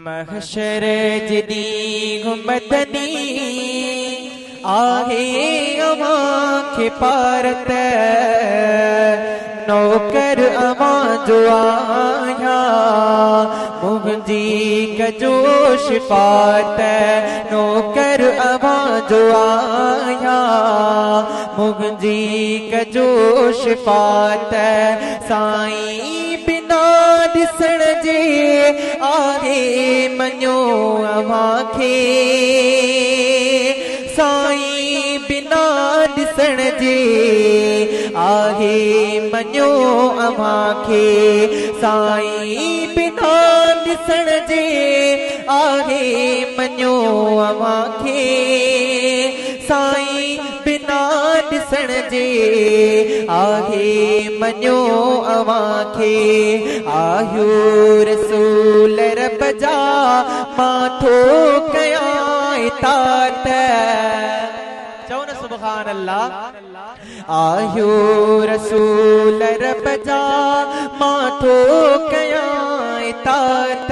महशर जदी गुमदनी आहे अमां खे पारत नौकर अमां जो आया मुंहिंजी कजो शिफात नौकर अमां जो आया मुंहिंजी कजो शिफात साईं बिना ॾिसण जे आहे मञो अव्हां खे साईं बिना ॾिसण जे आहे मञो अव्हां खे साईं बिना ॾिसण जे आहे मञो अव्हां खे साईं बिना ॾिसण जे आहे मञो अव्हां खे आयो रसूल रब जा मां थो कयां इताअत चओ न सुभान अल्लाह आयो रसूल रब जा मां थो कयां इताअत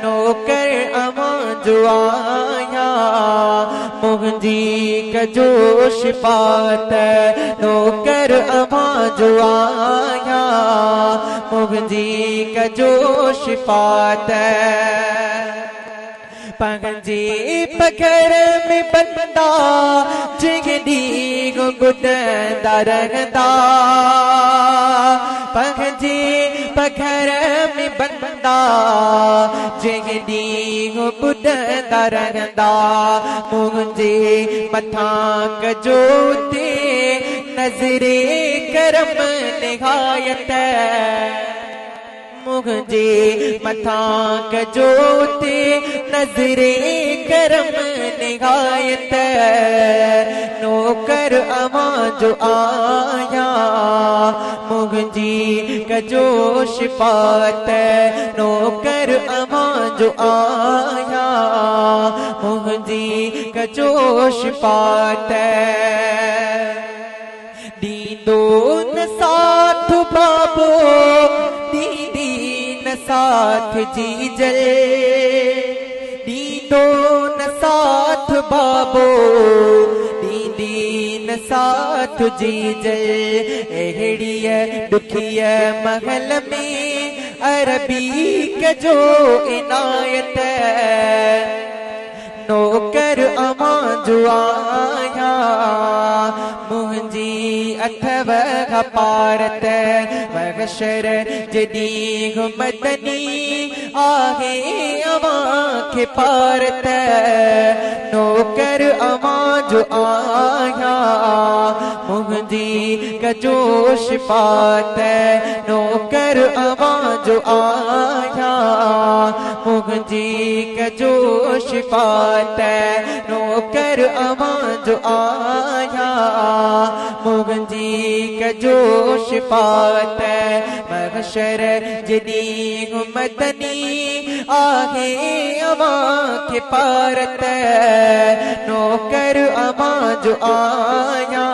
नौकर अवां जो आया मुंहिंजी कजो शिफात नौकर अवां जो आया मुंहिंजी कजो शिफात पंहिंजे पघर में बंदा जिंदगी ॿुधंदा रहंदा पंहिंजे पघर में बंदा जिंदगी ॿुधंदा रहंदा मुंहिंजे मथां कजो ते नज़रे करम निहायत मुंहिंजे मथां कजो ते नज़रे करम निहायत नौकर अवां जो आया मुंहिंजी कजो शिफात नौकर अवां जो आया मुंहिंजी कजो शिफात दीदो न साथ बाबो दीदी न साथ जीजल दीदो न साथ बाबो दीदी न साथ जीजल अहिड़ीअ ॾुखिय महल में अरबी कजो इनायत नौकर अवां जो आया मुंहिंजी अथव पारत महशर जदी गुमदनी आहे अवां खे पारत नौकर अवां जो आया मुंहिंजी कजो शिफात नौकर अवां जो आया मुंहिंजी कजो शिफात नौकर अवां जो आया मुंहिंजी कजो शिफात महशर जदी गुमदनी आहे अवां खे पारत नौकर अवां जो आया